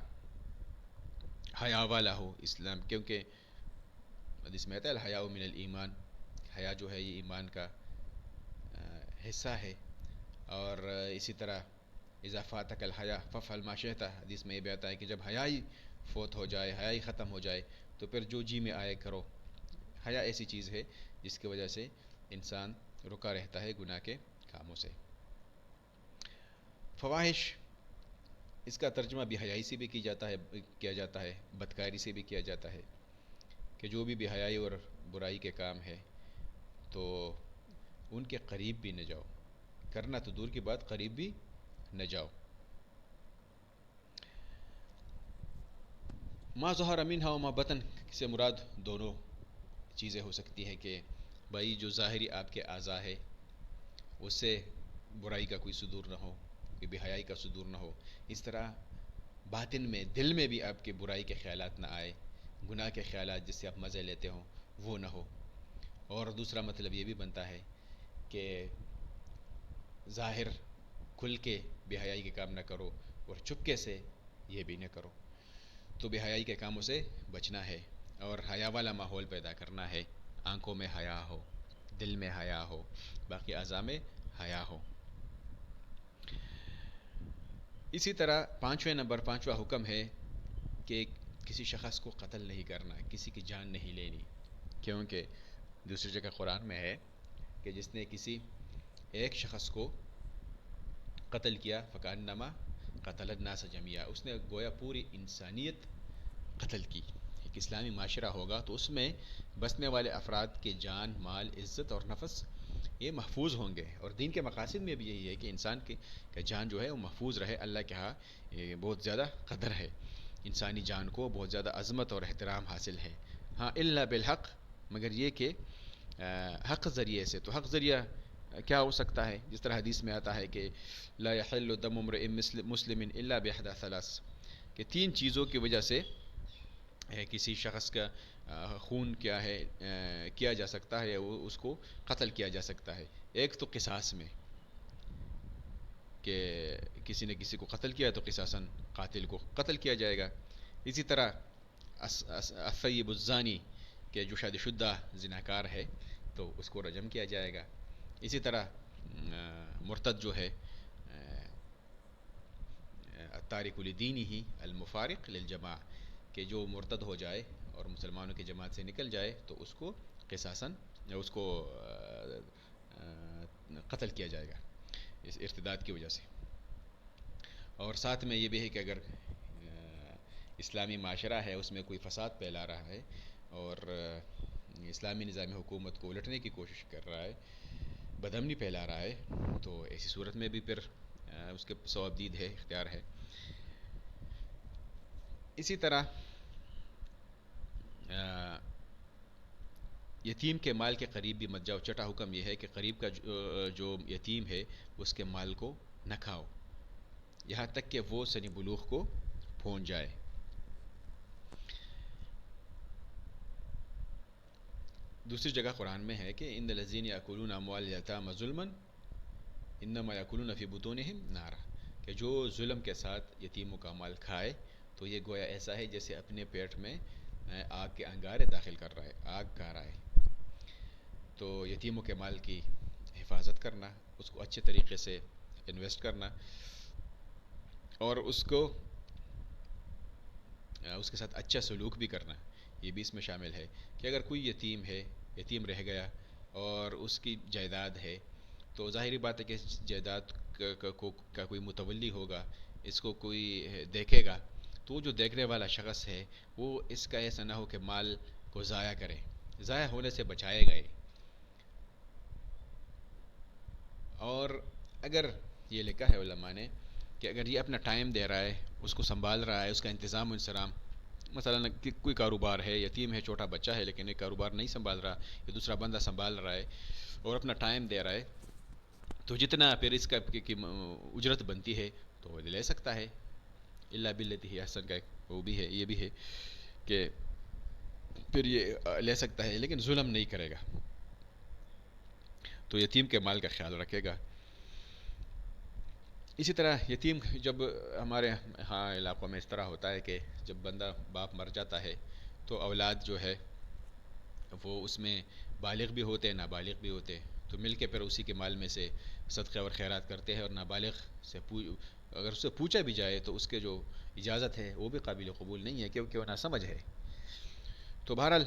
حیا والا ہو. اسلام کیونکہ حدیث میں آتا ہے الحیاء من الایمان، حیا جو ہے یہ ایمان کا حصہ ہے. اور اسی طرح اذا فاتک الحیا فافعل ما شئت، حدیث میں یہ بھی آتا ہے کہ جب حیائی فوت ہو جائے، حیائی ختم ہو جائے تو پھر جو جی میں آئے کرو. حیا ایسی چیز ہے جس کی وجہ سے انسان رکا رہتا ہے گناہ کے کاموں سے. فواحش، اس کا ترجمہ بے حیائی سے بھی کیا جاتا ہے، بدکاری سے بھی کیا جاتا ہے، کہ جو بھی بے حیائی اور برائی کے کام ہے تو ان کے قریب بھی نہ جاؤ، کرنا تو دور کی بات قریب بھی نہ جاؤ. ما ظہر منہا و ما بطن سے مراد دونوں چیزیں ہو سکتی ہیں کہ بھائی جو ظاہری آپ کے اعضاء ہے اس سے برائی کا کوئی صدور نہ ہو، کہ بے حیائی کا صدور نہ ہو. اس طرح باطن میں، دل میں بھی آپ کے برائی کے خیالات نہ آئے، گناہ کے خیالات جس سے آپ مزے لیتے ہوں وہ نہ ہو. اور دوسرا مطلب یہ بھی بنتا ہے کہ ظاہر کھل کے بے حیائی کے کام نہ کرو اور چپکے سے یہ بھی نہ کرو. تو بے حیائی کے کاموں سے بچنا ہے اور حیا والا ماحول پیدا کرنا ہے. آنکھوں میں حیا ہو، دل میں حیا ہو، باقی اعضاء میں حیا ہو. اسی طرح پانچواں حکم ہے کہ کسی شخص کو قتل نہیں کرنا، کسی کی جان نہیں لینی، کیونکہ دوسری جگہ قرآن میں ہے کہ جس نے کسی ایک شخص کو قتل کیا فکأنما قتل الناس جميعا، اس نے گویا پوری انسانیت قتل کی. ایک اسلامی معاشرہ ہوگا تو اس میں بسنے والے افراد کے جان، مال، عزت اور نفس یہ محفوظ ہوں گے، اور دین کے مقاصد میں بھی یہی ہے کہ انسان کی جان جو ہے وہ محفوظ رہے. اللہ کے ہاں یہ بہت زیادہ قدر ہے، انسانی جان کو بہت زیادہ عظمت اور احترام حاصل ہے. ہاں الا بالحق، مگر یہ کہ حق ذریعے سے. تو حق ذریعہ کیا ہو سکتا ہے؟ جس طرح حدیث میں آتا ہے کہ لا يحل دم امرئ مسلم الا باحدى ثلاث، کہ تین چیزوں کی وجہ سے کسی شخص کا خون کیا جا سکتا ہے، اس کو قتل کیا جا سکتا ہے. ایک تو قصاص میں، کہ کسی نے کسی کو قتل کیا تو قصاصاً قاتل کو قتل کیا جائے گا. اسی طرح الثیب الزانی، کہ جو شادی شدہ زناکار ہے تو اس کو رجم کیا جائے گا. اسی طرح مرتد جو ہے التارک لدینہ المفارق للجماع، کہ جو مرتد ہو جائے اور مسلمانوں کی جماعت سے نکل جائے تو اس کو قصاصاً اس کو قتل کیا جائے گا اس ارتداد کی وجہ سے. اور ساتھ میں یہ بھی ہے کہ اگر اسلامی معاشرہ ہے اس میں کوئی فساد پھیلا رہا ہے اور اسلامی نظام حکومت کو الٹنے کی کوشش کر رہا ہے، بدامنی پھیلا رہا ہے، تو ایسی صورت میں بھی پھر اس کے ثوابدید ہے، اختیار ہے۔ اسی طرح یتیم کے مال کے قریب بھی مت جاؤ۔ چھٹا حکم یہ ہے کہ قریب کا جو یتیم ہے اس کے مال کو نہ کھاؤ یہاں تک کہ وہ سن بلوغ کو پہنچ جائے۔ دوسری جگہ قرآن میں ہے کہ ان الذین یاکلون اموال الیتامی ظلما انما یاکلون فی بطونہم نارا، کہ جو ظلم کے ساتھ یتیموں کا مال کھائے تو یہ گویا ایسا ہے جیسے اپنے پیٹ میں آگ کے انگارے داخل کر رہا ہے، آگ کھا رہا ہے۔ تو یتیموں کے مال کی حفاظت کرنا، اس کو اچھے طریقے سے انویسٹ کرنا، اور اس کے ساتھ اچھا سلوک بھی کرنا، یہ بھی اس میں شامل ہے کہ اگر کوئی یتیم رہ گیا اور اس کی جائیداد ہے تو ظاہری بات ہے کہ اس جائیداد کا کوئی متولی ہوگا، اس کو کوئی دیکھے گا، تو وہ جو دیکھنے والا شخص ہے وہ اس کا ایسا نہ ہو کہ مال کو ضائع کرے، ضائع ہونے سے بچائے گئے۔ اور اگر یہ لکھا ہے علماء نے کہ اگر یہ اپنا ٹائم دے رہا ہے، اس کو سنبھال رہا ہے، اس کا انتظام و انصرام، مثلا کوئی کاروبار ہے، یتیم ہے، چھوٹا بچہ ہے لیکن ایک کاروبار نہیں سنبھال رہا، یہ دوسرا بندہ سنبھال رہا ہے اور اپنا ٹائم دے رہا ہے، تو جتنا پھر اس کا اجرت بنتی ہے تو وہ لے سکتا ہے۔ الا باللتی ہی احسن کا وہ بھی ہے، یہ بھی ہے کہ پھر یہ لے سکتا ہے لیکن ظلم نہیں کرے گا، تو یتیم کے مال کا خیال رکھے گا۔ اسی طرح یتیم جب ہمارے ہاں علاقوں میں اس طرح ہوتا ہے کہ جب بندہ باپ مر جاتا ہے تو اولاد جو ہے وہ اس میں بالغ بھی ہوتے ہیں، نابالغ بھی ہوتے ہیں، تو مل کے پھر اسی کے مال میں سے صدقہ اور خیرات کرتے ہیں، اور نابالغ سے اگر اس سے پوچھا بھی جائے تو اس کے جو اجازت ہے وہ بھی قابل قبول نہیں ہے کیونکہ وہ ناسمجھ ہے۔ تو بہرحال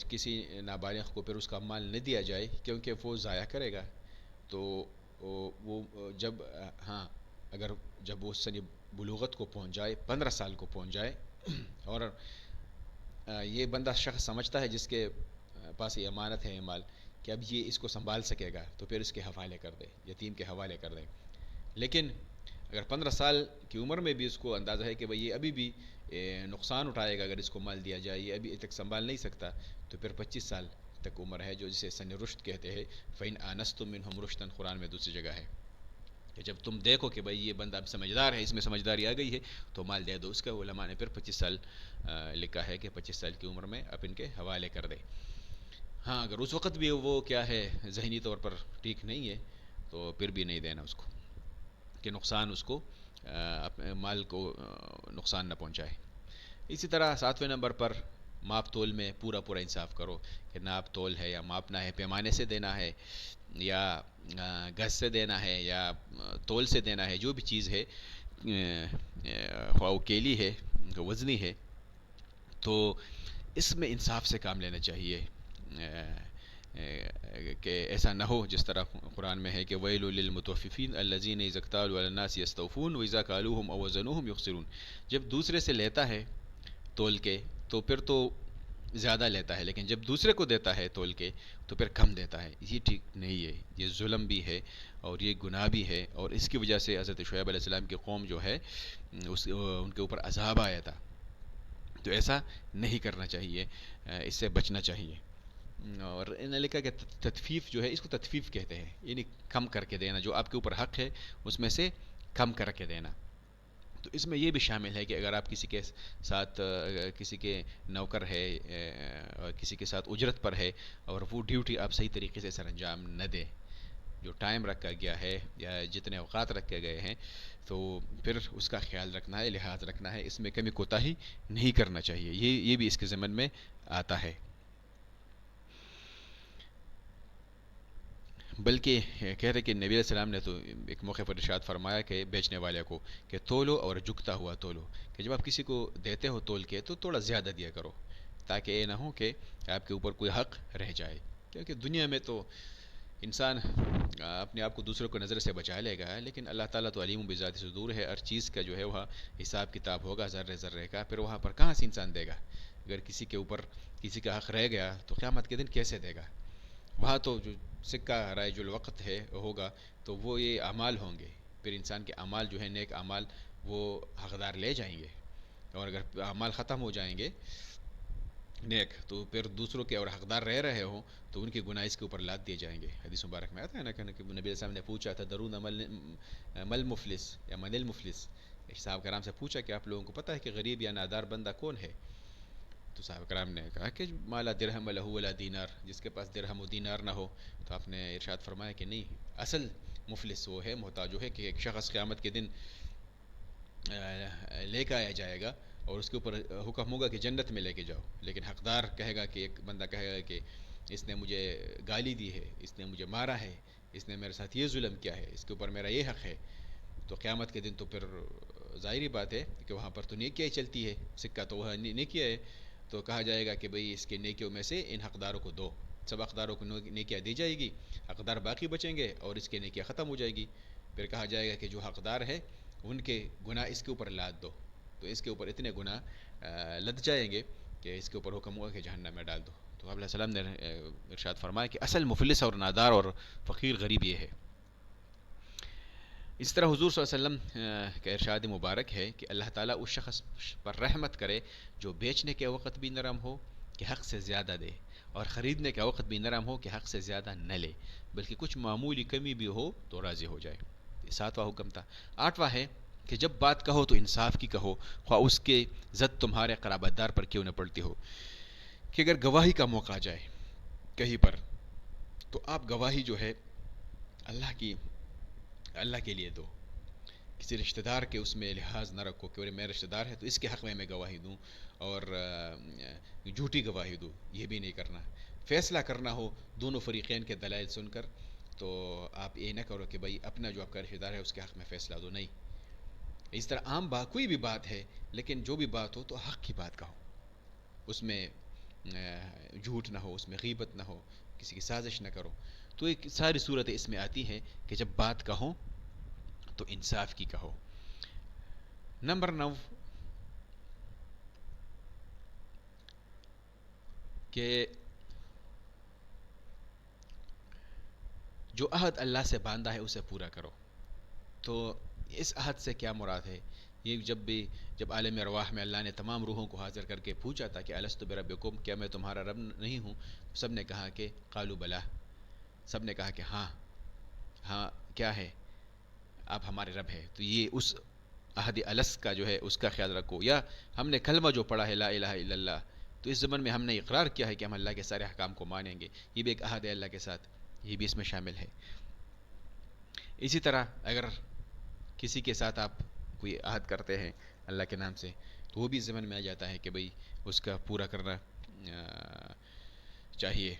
کسی نابالغ کو پھر اس کا مال نہ دیا جائے کیونکہ وہ ضائع کرے گا، تو وہ اگر جب وہ سن بلوغت کو پہنچ جائے، 15 سال کو پہنچ جائے، اور یہ بندہ شخص سمجھتا ہے جس کے پاس یہ امانت ہے مال کہ اب یہ اس کو سنبھال سکے گا، تو پھر اس کے حوالے کر دے، یتیم کے حوالے کر دے۔ لیکن اگر 15 سال کی عمر میں بھی اس کو اندازہ ہے کہ بھئی یہ ابھی بھی نقصان اٹھائے گا اگر اس کو مال دیا جائے، یہ ابھی تک سنبھال نہیں سکتا، تو پھر 25 سال تک عمر ہے جو جسے سن رشد کہتے ہیں۔ فَإِنْ آنَسْتُم مِّنْهُمْ رُشْدًا قرآن میں دوسری جگہ ہے کہ جب تم دیکھو کہ بھئی یہ بندہ اب سمجھدار ہے، اس میں سمجھداری آ گئی ہے تو مال دے دو۔ اس کا علماء نے پھر 25 سال لکھا ہے کہ 25 سال کی عمر میں اب ان کے حوالے کر دے۔ ہاں اگر اس وقت بھی وہ کیا ہے ذہنی طور پر ٹھیک نہیں ہے تو پھر بھی نہیں دینا اس کو، کہ نقصان اس کو اپنے مال کو نقصان نہ پہنچائے۔ اسی طرح 7ویں نمبر پر ماپ تول میں پورا انصاف کرو، کہ ناپ تول ہے یا ماپنا ہے، پیمانے سے دینا ہے یا گز سے دینا ہے یا تول سے دینا ہے، جو بھی چیز ہے، خواہ وہ کیلی ہے، وزنی ہے، تو اس میں انصاف سے کام لینا چاہیے، کہ ایسا نہ ہو جس طرح قرآن میں ہے کہ وَيْلٌ لِّلْمُطَفِّفِينَ الَّذِينَ إِذَا اكْتَالُوا عَلَى النَّاسِ يَسْتَوْفُونَ وَإِذَا كَالُوهُمْ أَوْ وَزَنُوهُمْ يُخْسِرُونَ۔ جب دوسرے سے لیتا ہے تول کے تو پھر تو زیادہ لیتا ہے، لیکن جب دوسرے کو دیتا ہے تول کے تو پھر کم دیتا ہے، یہ ٹھیک نہیں ہے، یہ ظلم بھی ہے اور یہ گناہ بھی ہے، اور اس کی وجہ سے حضرت شعیب علیہ السلام کی قوم جو ہے ان کے اوپر عذاب آیا تھا۔ تو ایسا نہیں کرنا چاہیے، اس سے بچنا چاہیے۔ اور انہوں نے لکھا کہ تطفیف جو ہے اس کو تطفیف کہتے ہیں، یعنی کم کر کے دینا، جو آپ کے اوپر حق ہے اس میں سے کم کر کے دینا۔ تو اس میں یہ بھی شامل ہے کہ اگر آپ کسی کے ساتھ کسی کے نوکر ہے، کسی کے ساتھ اجرت پر ہے اور وہ ڈیوٹی آپ صحیح طریقے سے سر انجام نہ دیں، جو ٹائم رکھا گیا ہے یا جتنے اوقات رکھے گئے ہیں، تو پھر اس کا خیال رکھنا ہے، لحاظ رکھنا ہے، اس میں کمی کوتاہی نہیں کرنا چاہیے، یہ بھی اس کے ضمن میں آتا ہے۔ بلکہ کہہ رہے کہ نبی علیہ السلام نے تو ایک موقع پر ارشاد فرمایا کہ بیچنے والے کو کہ تولو اور جھکتا ہوا تولو، کہ جب آپ کسی کو دیتے ہو تول کے تو تھوڑا زیادہ دیا کرو، تاکہ یہ نہ ہو کہ آپ کے اوپر کوئی حق رہ جائے، کیونکہ دنیا میں تو انسان اپنے آپ کو دوسروں کو نظر سے بچا لے گا، لیکن اللہ تعالیٰ تو علیم بذات صدور ہے، ہر چیز کا جو ہے وہاں حساب کتاب ہوگا ذرے ذرے کا، پھر وہاں پر کہاں سے انسان دے گا؟ اگر کسی کے اوپر کسی کا حق رہ گیا تو قیامت کے دن کیسے دے گا؟ وہاں تو جو سکہ رائج الوقت ہے ہوگا تو وہ یہ اعمال ہوں گے، پھر انسان کے اعمال جو ہے نیک اعمال وہ حقدار لے جائیں گے، اور اگر اعمال ختم ہو جائیں گے نیک تو پھر دوسروں کے اور حقدار رہ رہے ہوں تو ان کے گناہ اس کے اوپر لاد دیے جائیں گے۔ حدیث مبارک میں آتا ہے نا کہ نبی علیہ السلام نے پوچھا تھا درون مل مفلس یا من المفلس، صاحب کرام سے پوچھا کہ آپ لوگوں کو پتہ ہے کہ غریب یا نادار بندہ کون ہے؟ تو صاحب کرام نے کہا کہ مالا درہم لہو ولا دینار، جس کے پاس درہم و دینار نہ ہو۔ تو آپ نے ارشاد فرمایا کہ نہیں، اصل مفلس وہ ہے، محتاج وہ ہے کہ ایک شخص قیامت کے دن لے کے آیا جائے گا اور اس کے اوپر حکم ہوگا کہ جنت میں لے کے جاؤ، لیکن حقدار کہے گا کہ ایک بندہ کہے گا کہ اس نے مجھے گالی دی ہے، اس نے مجھے مارا ہے، اس نے میرے ساتھ یہ ظلم کیا ہے، اس کے اوپر میرا یہ حق ہے۔ تو قیامت کے دن تو پھر ظاہری بات ہے کہ وہاں پر تو نیکیاں ہی چلتی ہے، سکہ تو وہ نیکیاں ہے، تو کہا جائے گا کہ بھئی اس کے نیکیوں میں سے ان حقداروں کو دو، سب حقداروں کو نیکیاں دی جائے گی، حقدار باقی بچیں گے اور اس کے نیکیاں ختم ہو جائے گی۔ پھر کہا جائے گا کہ جو حقدار ہے ان کے گناہ اس کے اوپر لاد دو، تو اس کے اوپر اتنے گناہ لد جائیں گے کہ اس کے اوپر حکم ہوا کہ جہنم میں ڈال دو۔ تو آپ علیہ السلام نے ارشاد فرمایا کہ اصل مفلس اور نادار اور فقیر غریب یہ ہے۔ اس طرح حضور صلی اللہ علیہ وسلم کا ارشاد مبارک ہے کہ اللہ تعالیٰ اس شخص پر رحمت کرے جو بیچنے کے وقت بھی نرم ہو کہ حق سے زیادہ دے، اور خریدنے کے وقت بھی نرم ہو کہ حق سے زیادہ نہ لے، بلکہ کچھ معمولی کمی بھی ہو تو راضی ہو جائے۔ یہ 7واں حکم تھا۔ 8واں ہے کہ جب بات کہو تو انصاف کی کہو، خواہ اس کے زد تمہارے قرابت دار پر کیوں نہ پڑتی ہو۔ کہ اگر گواہی کا موقع آ جائے کہیں پر تو آپ گواہی جو ہے اللہ کے لیے دو، کسی رشتہ دار کے اس میں لحاظ نہ رکھو کہ میرا رشتہ دار ہے تو اس کے حق میں گواہی دوں اور جھوٹی گواہی دوں، یہ بھی نہیں کرنا۔ فیصلہ کرنا ہو دونوں فریقین کے دلائل سن کر تو آپ یہ نہ کرو کہ بھائی اپنا جو آپ کا رشتہ دار ہے اس کے حق میں فیصلہ دو، نہیں۔ اس طرح عام بات کوئی بھی بات ہے لیکن جو بھی بات ہو تو حق کی بات کہو، اس میں جھوٹ نہ ہو، اس میں غیبت نہ ہو، کسی کی سازش نہ کرو۔ تو ایک ساری صورتیں اس میں آتی ہیں کہ جب بات کہو تو انصاف کی کہو۔ نمبر 9 کہ جو عہد اللہ سے باندھا ہے اسے پورا کرو۔ تو اس عہد سے کیا مراد ہے؟ یہ جب عالم ارواح میں اللہ نے تمام روحوں کو حاضر کر کے پوچھا تھا کہ الست بربکم، کیا میں تمہارا رب نہیں ہوں؟ سب نے کہا کہ قالوا بلا، سب نے کہا کہ ہاں ہاں کیا ہے، آپ ہمارے رب ہے۔ تو یہ اس عہد الست کا جو ہے اس کا خیال رکھو۔ یا ہم نے کلمہ جو پڑھا ہے لا الہ الا اللہ، تو اس زمن میں ہم نے اقرار کیا ہے کہ ہم اللہ کے سارے احکام کو مانیں گے، یہ بھی ایک عہد ہے اللہ کے ساتھ، یہ بھی اس میں شامل ہے۔ اسی طرح اگر کسی کے ساتھ آپ کوئی عہد کرتے ہیں اللہ کے نام سے تو وہ بھی ضمن میں آ جاتا ہے کہ بھئی اس کا پورا کرنا چاہیے۔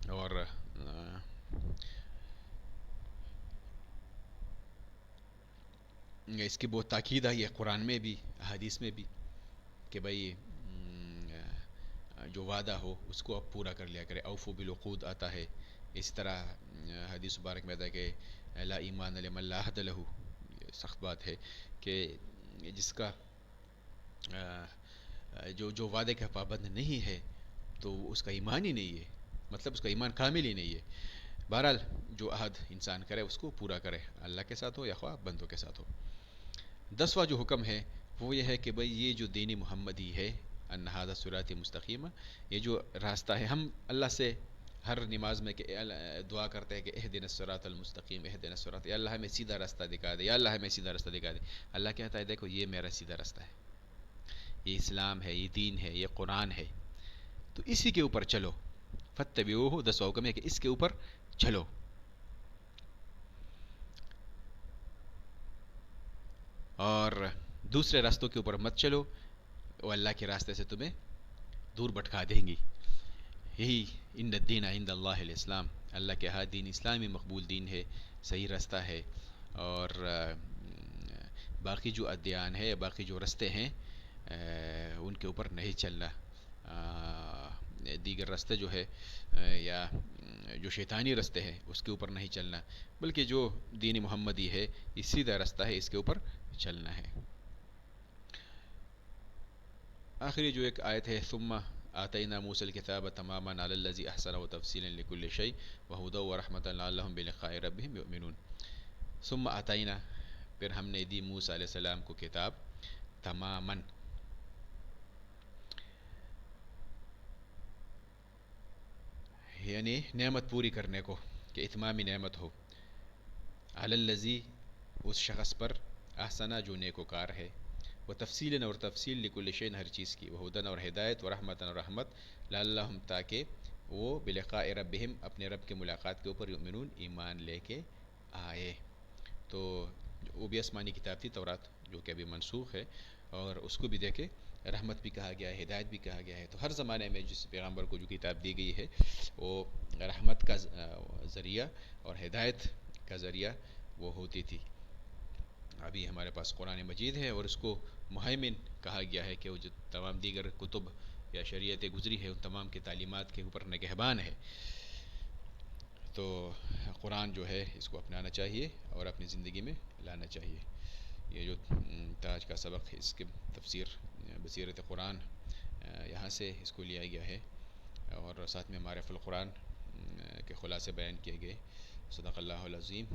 اور اس کی بہت تاکید آئی ہے قرآن میں بھی احادیث میں بھی کہ بھئی جو وعدہ ہو اس کو اب پورا کر لیا کرے، اوفوا بالعقود آتا ہے۔ اس طرح حدیث مبارک میں آتا ہے کہ لا ایمان لمن لا عہد لہ، سخت بات ہے کہ جس کا جو وعدے کا پابند نہیں ہے تو اس کا ایمان ہی نہیں ہے، مطلب اس کا ایمان کامل ہی نہیں ہے۔ بہرحال جو عہد انسان کرے اس کو پورا کرے، اللہ کے ساتھ ہو یا خواہ بندوں کے ساتھ ہو۔ 10واں جو حکم ہے وہ یہ ہے کہ بھئی یہ جو دین محمدی ہے ان ھذا صراط مستقیم، یہ جو راستہ ہے، ہم اللہ سے ہر نماز میں کہ دعا کرتے ہیں کہ اہدنا الصراط المستقیم، اہدنا الصراط، یا اللہ ہمیں سیدھا راستہ دکھا دے، یا اللہ ہمیں سیدھا راستہ دکھا دے۔ اللہ کہتا ہے دیکھو یہ میرا سیدھا راستہ ہے، یہ اسلام ہے، یہ دین ہے، یہ قرآن ہے، تو اسی کے اوپر چلو۔ فاتبعوہ، 10واں حکم ہے کہ اس کے اوپر چلو۔ اور دوسرے راستوں کے اوپر مت چلو، وہ اللہ کے راستے سے تمہیں دور بھٹکا دیں گی۔ یہی ان الدین عند اللہ الاسلام، اللہ کے ہاں دین اسلامی مقبول دین ہے، صحیح راستہ ہے۔ اور باقی جو ادیان ہے، باقی جو راستے ہیں ان کے اوپر نہیں چلنا، دیگر راستے جو ہے یا جو شیطانی راستے ہیں اس کے اوپر نہیں چلنا، بلکہ جو دین محمدی ہے یہ سیدھا راستہ ہے، اس کے اوپر چلنا ہے۔ آخری جو ایک آیت ہے ثم آتینا موسی الکتاب تماما علی الذی احسن وتفصیلا لکل شیء وہدی ورحمۃ لعلہم بلقاء ربہم یؤمنون. ثم آتینا، پھر ہم نے دی موسیٰ علیہ السلام کو کتاب تماماً، یعنی نعمت پوری کرنے کو، کہ اتمام نعمت ہو، علی الذی، اس شخص پر، احسنہ جو نیک وکار ہے، و تفصیل اور تفصیل لکل شین ہر چیز کی، وہ ہدن اور ہدایت، و رحمتن اور رحمت، لعلہم تاکہ وہ بلقاء ربہم اپنے رب کے ملاقات کے اوپر یؤمنون ایمان لے کے آئے. تو وہ بھی آسمانی کتاب تھی تورات، جو کہ ابھی منسوخ ہے، اور اس کو بھی دیکھے رحمت بھی کہا گیا ہے، ہدایت بھی کہا گیا ہے. تو ہر زمانے میں جس پیغمبر کو جو کتاب دی گئی ہے وہ رحمت کا ذریعہ اور ہدایت کا ذریعہ وہ ہوتی تھی. ابھی ہمارے پاس قرآن مجید ہے، اور اس کو مہیمن کہا گیا ہے کہ وہ جو تمام دیگر کتب یا شریعتیں گزری ہے ان تمام کی تعلیمات کے اوپر نگہبان ہے. تو قرآن جو ہے اس کو اپنانا چاہیے اور اپنی زندگی میں لانا چاہیے. یہ جو تاج کا سبق ہے، اس کے تفسیر بصیرت قرآن، یہاں سے اس کو لیا گیا ہے، اور ساتھ میں معرف القرآن کے خلاصے بیان کیے گئے. صدق اللہ العظیم.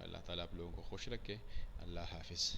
اللہ تعالیٰ آپ لوگوں کو خوش رکھے. اللہ حافظ.